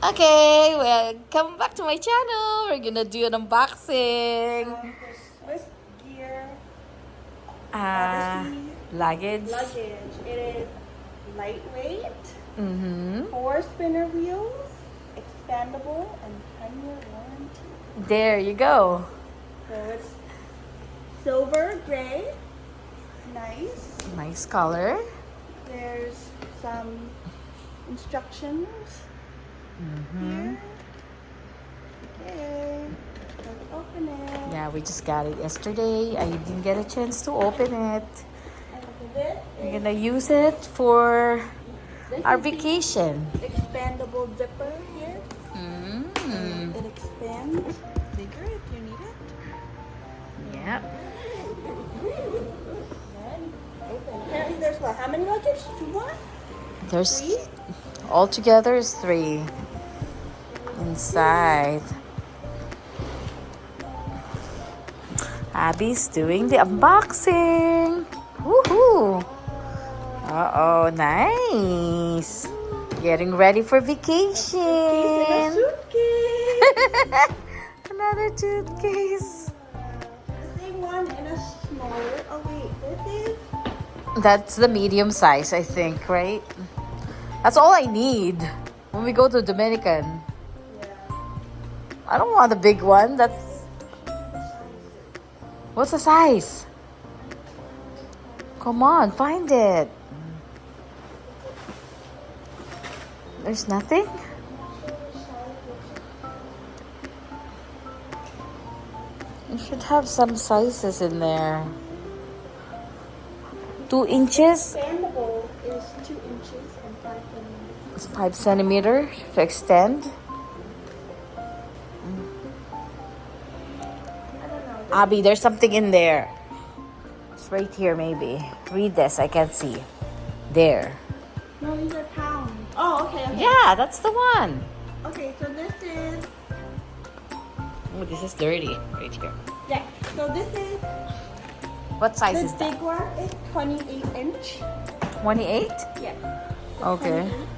Okay, welcome back to my channel. We're gonna do an unboxing. The Swiss gear Uh, luggage. luggage. It is lightweight, Mm-hmm. 4 spinner wheels, expandable, and 10-year warranty. There you go. So it's silver gray, nice. Nice color. There's some instructions Mm-hmm. here. Okay, let's open it. Yeah, we just got it yesterday. I didn't get a chance to open it. And this We're is gonna use it for this our is the vacation. expandable zipper here. Mm. It expands bigger if you need it. Yeah. Then open. Apparently there's what? How many luggage? 2 more? There's 3? altogether is 3 inside. Abby's doing the unboxing. Woohoo! Uh-oh, nice. Getting ready for vacation. In a suitcase. Another toothcase. This is one in a smaller. Oh wait, this is. That's the medium size, I think, right? That's all I need when we go to Dominican. Yeah. I don't want the big one. What's the size? Come on, find it. There's nothing? You should have some sizes in there. 2 inches? Expandable is 2 inches and 5 centimeters. It's 5 centimeters to extend. I don't know. Abby, there's something in there. It's right here, maybe. Read this. I can't see. There. No, these are pounds. Oh, okay. Okay. Yeah, that's the one. Okay, so this is. Oh, this is dirty. Right here. Yeah. So this is. What size The is that? big one is 28 inch. 28? Yeah. Okay. 28.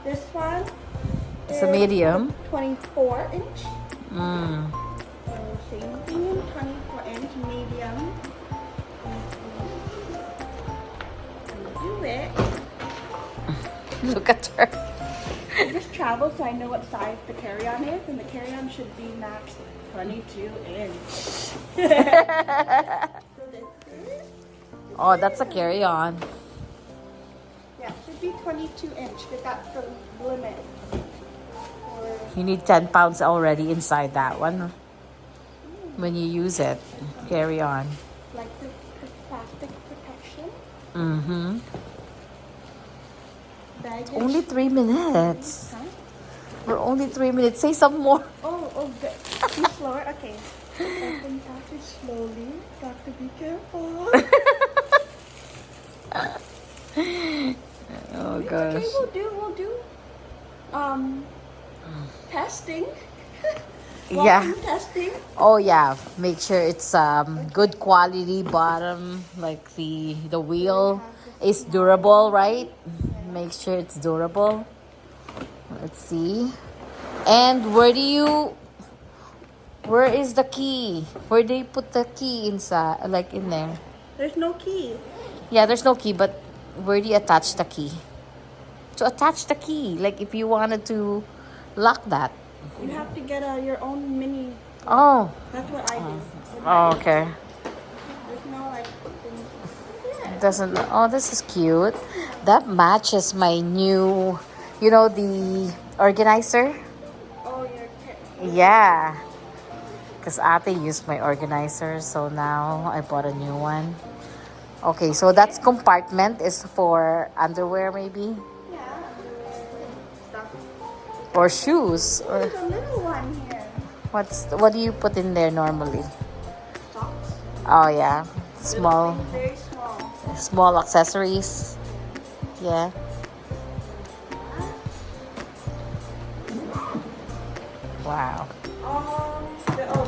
This one It's a medium. 24 inch. Mm. So same thing, 24 inch medium. Do it. Look at her. I just traveled so I know what size the carry-on is, and the carry-on should be max 22 inch. So this is, Oh, that's a carry-on. yeah, should be 22 inch, but that's the limit. For, You need 10 pounds already inside that one when you use it. Carry on. like the plastic protection. Mm-hmm. Baggage. Only 3 minutes. Huh? We're only 3 minutes. Say some more. Oh, good. Be slower. Okay. Open package slowly. Got to be careful. Oh Okay, gosh. we'll do. Testing. Yeah. Walking testing. Oh yeah. Make sure it's good quality bottom, like the wheel is durable, right? Make sure it's durable. Let's see. And where is the key? Where do you put the key inside, like in there? There's no key. Yeah, there's no key, but where do you attach the key? To attach the key, like if you wanted to lock that. You have to get your own mini. Oh. That's what I do. Oh, okay. There's no like thing. It doesn't. Oh, this is cute. That matches my new, the organizer. Oh, your Yeah. Because Ate used my organizer, so now I bought a new one. Okay, so that compartment is for underwear, maybe? yeah. Stuff. Or shoes. Or There's a little one here. what do you put in there normally? Socks. Oh, yeah. Small. Very small. Small accessories. Yeah. Wow.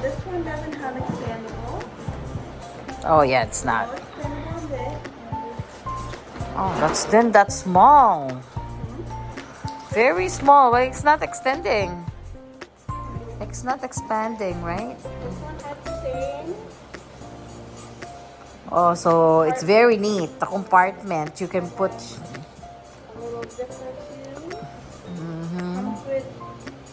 This one doesn't have expandable. Oh yeah, it's not. No expandable bit. Oh, that's small. Very small. Like, it's not extending. It's not expanding, right? This one has the same. Oh, so it's very neat. The compartment you can put. A little different too. Mm-hmm. Comes with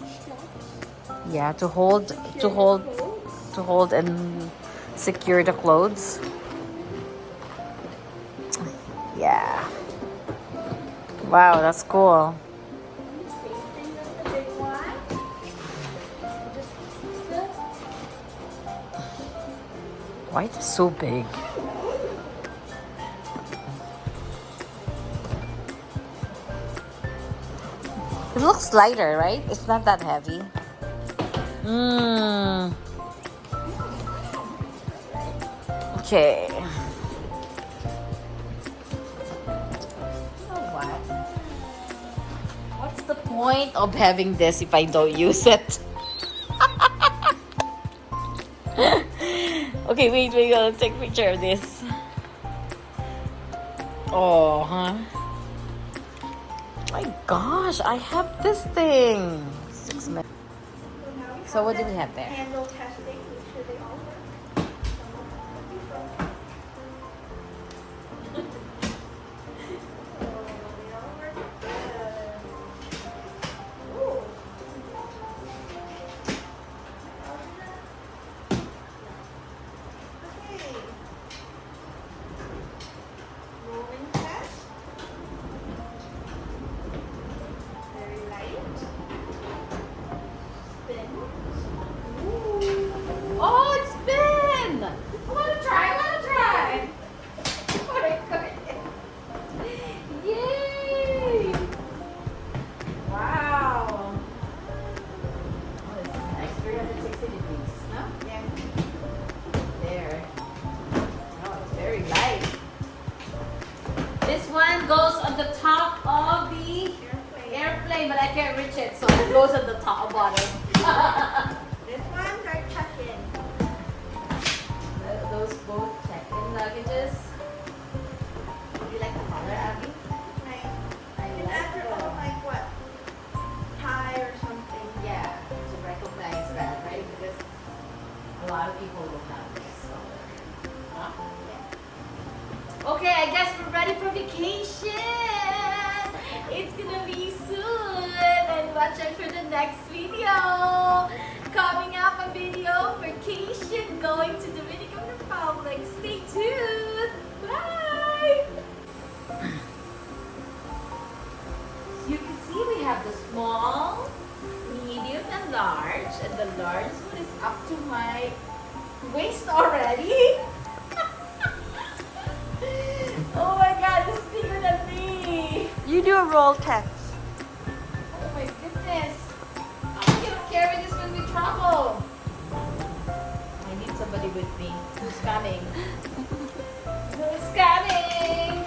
straps. Yeah, to Secure hold and secure the clothes. Yeah. Wow, that's cool. Same thing as the big one. Just the Why is it so big? It looks lighter, right? It's not that heavy. Mmm. Okay. You know what? What's the point of having this if I don't use it? Okay, wait, I'll take a picture of this. Oh, huh? My gosh, I have this thing. 6 minutes. So what do we have there? handle testing. Make sure they all work. Rolling test. Very light. Spin. Oh, it's been! I wanna try. Oh my goodness. Yay! Wow. Oh, this is nice. 360 degrees, no? Yeah. There. Oh, it's very light. This one goes on the top of the airplane, but I can't reach it, so it goes on the top bottom. This one's our tuck-in. Those both check-in luggages. Do you like the color, Abby? Nice. I You can add your own, like, what? Tie or something. Yeah, to recognize that, right? Because a lot of people will have this color. Huh? Okay, I guess we're ready for vacation. It's gonna be soon, and watch out for the next video. Coming up, a video vacation going to Dominican Republic. Stay tuned. Bye. You can see we have the small, medium, and large. And the large one is up to my waist already. Oh my god, it's bigger than me. You do a roll test. Oh my goodness. How am I gonna carry this when we travel? I need somebody with me. Who's coming? Who's coming?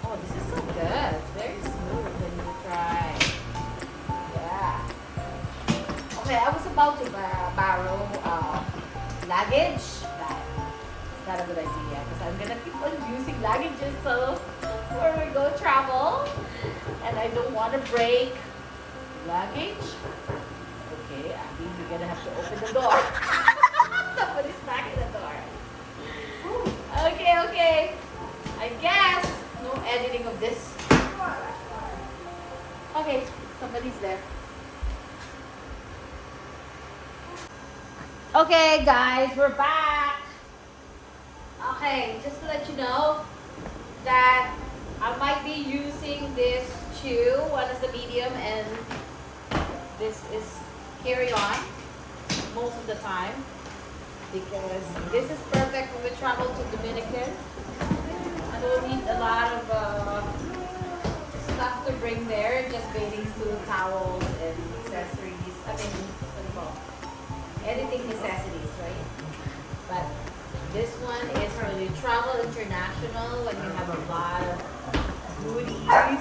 Oh, this is so good. It's very smooth when you try. Yeah. Okay, I was about to borrow luggage, but it's not a good idea because I'm gonna keep on using luggages so where we go travel, and I don't want to break luggage. Okay, Abby, you're gonna have to open the door. Somebody's knocking the door. Okay. I guess no editing of this. Okay, somebody's there. Okay, guys, we're back. Okay, just to let you know that I might be using this too. One is the medium and this is carry-on most of the time because this is perfect when we travel to Dominican. I don't need a lot of stuff to bring there, just bathing suit, towels, and accessories. I mean, what do you call it? Anything necessities, right? But this one is for when you travel international, when you have a lot of goodies. Right?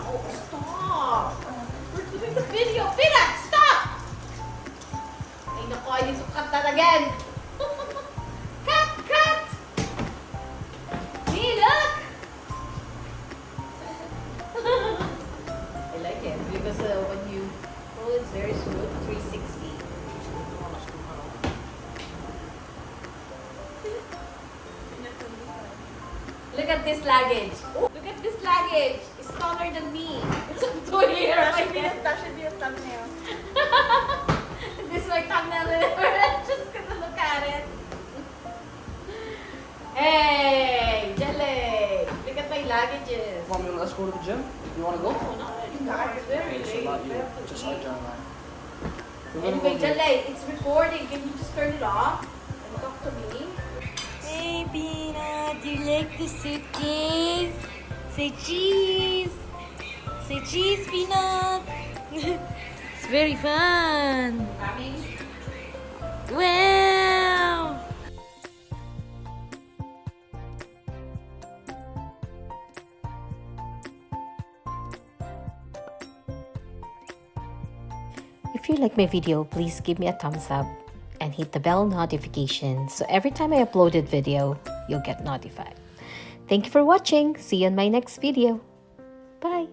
Oh, stop! We're doing the video. Peanut, stop! Ay, naku, I need to cut that again. Cut! See, look! Look at this luggage. Look at this luggage. It's taller than me. It's up to here. That should be a thumbnail. This is my thumbnail. I'm just gonna look at it. Hey, Jelly. Look at my luggages. Want me to let's go to the gym? You want to go? No, not anymore. It's very Okay, so late. not We you. have to Just eat. like John and I. We're gonna Anyway, go get- Jelly, it's recording. Can you just turn it off and talk to me? Hey, Peanut. Do you like the suitcase? Say cheese. Say cheese, Peanut. It's very fun. Wow. If you like my video, please give me a thumbs up and hit the bell notification so every time I uploaded video, you'll get notified. Thank you for watching. See you in my next video. Bye.